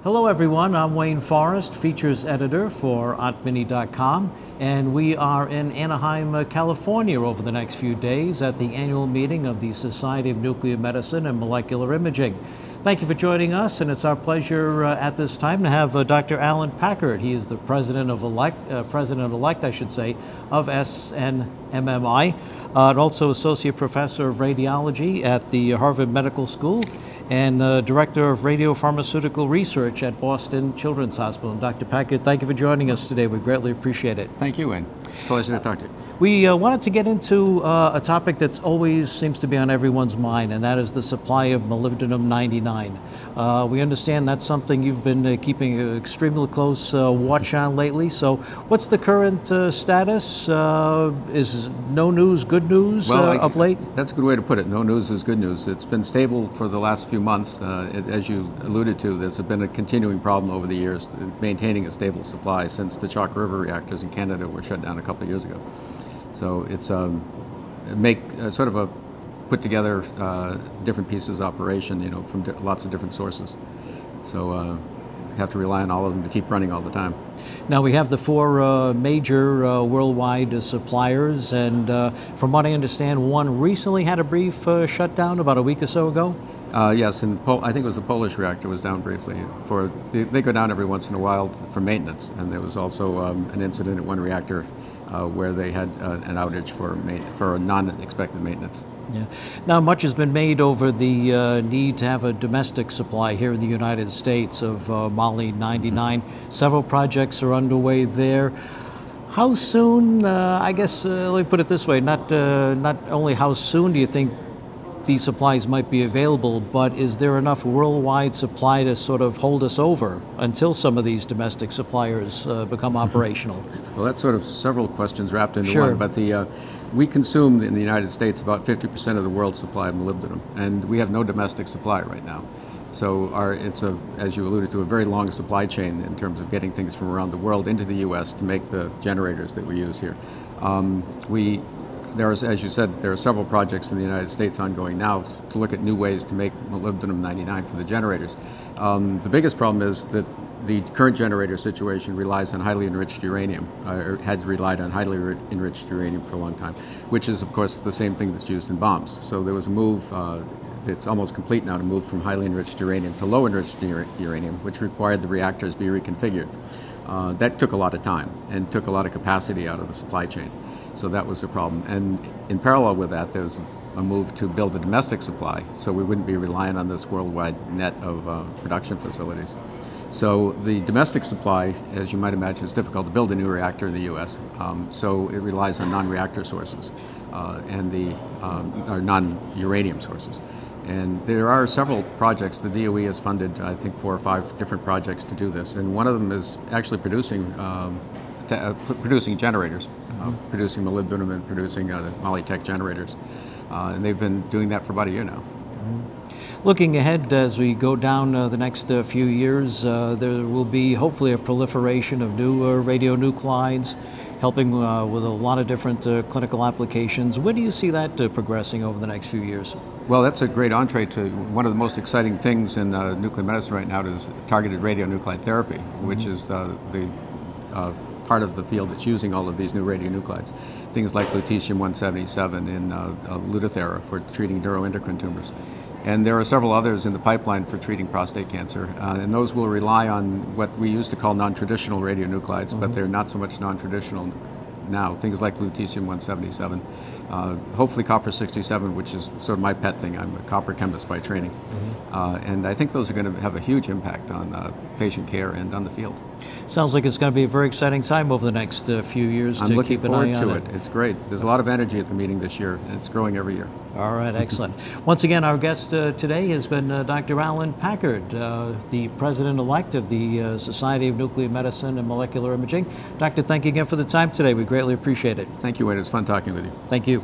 Hello everyone, I'm Wayne Forrest, features editor for OTMini.com, and we are in Anaheim, California over the next few days at the annual meeting of the Society of Nuclear Medicine and Molecular Imaging. Thank you for joining us, and it's our pleasure at this time to have Dr. Alan Packard. He is the president-elect, I should say, of SNMMI, and also associate professor of radiology at the Harvard Medical School, and Director of Radiopharmaceutical Research at Boston Children's Hospital. Dr. Packard, thank you for joining us today. We greatly appreciate it. Thank you, Wayne. Pleasure to talk to you. We wanted to get into a topic that's always seems to be on everyone's mind, and that is the supply of molybdenum-99. We understand that's something you've been keeping an extremely close watch on lately. So what's the current status? Is no news good news of late? That's a good way to put it. No news is good news. It's been stable for the last few months. As you alluded to, there's been a continuing problem over the years, maintaining a stable supply since the Chalk River reactors in Canada were shut down a couple of years ago. So it's sort of a put together different pieces operation, from lots of different sources. So have to rely on all of them to keep running all the time. Now we have the four major worldwide suppliers, and from what I understand, one recently had a brief shutdown about a week or so ago. Yes, and I think it was the Polish reactor was down briefly. They go down every once in a while for maintenance, and there was also an incident at one reactor where they had an outage for a non-expected maintenance. Yeah. Now, much has been made over the need to have a domestic supply here in the United States of Moly-99. Several projects are underway there. How soon? I guess let me put it this way: not only how soon do you think these supplies might be available, but is there enough worldwide supply to sort of hold us over until some of these domestic suppliers become operational? Well, that's sort of several questions wrapped into Sure. one, but we consume in the United States about 50% of the world's supply of molybdenum, and we have no domestic supply right now. So it's as you alluded to, a very long supply chain in terms of getting things from around the world into the U.S. to make the generators that we use here. As you said, there are several projects in the United States ongoing now to look at new ways to make molybdenum-99 for the generators. The biggest problem is that the current generator situation relies on highly enriched uranium, or had relied on highly enriched uranium for a long time, which is, of course, the same thing that's used in bombs. So there was a move, it's almost complete now, to move from highly enriched uranium to low enriched uranium, which required the reactors be reconfigured. That took a lot of time and took a lot of capacity out of the supply chain. So that was the problem. And in parallel with that, there was a move to build a domestic supply, so we wouldn't be reliant on this worldwide net of production facilities. So the domestic supply, as you might imagine, is difficult to build a new reactor in the U.S., so it relies on non-reactor sources or non-uranium sources. And there are several projects. The DOE has funded, I think, 4 or 5 different projects to do this, and one of them is actually producing generators, producing molybdenum and producing Molytech generators. And they've been doing that for about a year now. Looking ahead as we go down the next few years, there will be hopefully a proliferation of new radionuclides, helping with a lot of different clinical applications. Where do you see that progressing over the next few years? Well, that's a great entree to one of the most exciting things in nuclear medicine right now is targeted radionuclide therapy, which is the part of the field that's using all of these new radionuclides. Things like lutetium-177 and Lutathera for treating neuroendocrine tumors. And there are several others in the pipeline for treating prostate cancer, and those will rely on what we used to call non-traditional radionuclides, but they're not so much non-traditional now. Things like lutetium-177, hopefully copper-67, which is sort of my pet thing. I'm a copper chemist by training. And I think those are going to have a huge impact on patient care and on the field. Sounds like it's going to be a very exciting time over the next few years to keep an eye on it. I'm looking forward to it. It's great. There's a lot of energy at the meeting this year, and it's growing every year. All right, excellent. Once again, our guest today has been Dr. Alan Packard, the president-elect of the Society of Nuclear Medicine and Molecular Imaging. Doctor, thank you again for the time today. We greatly appreciate it. Thank you, Wayne. It's fun talking with you. Thank you.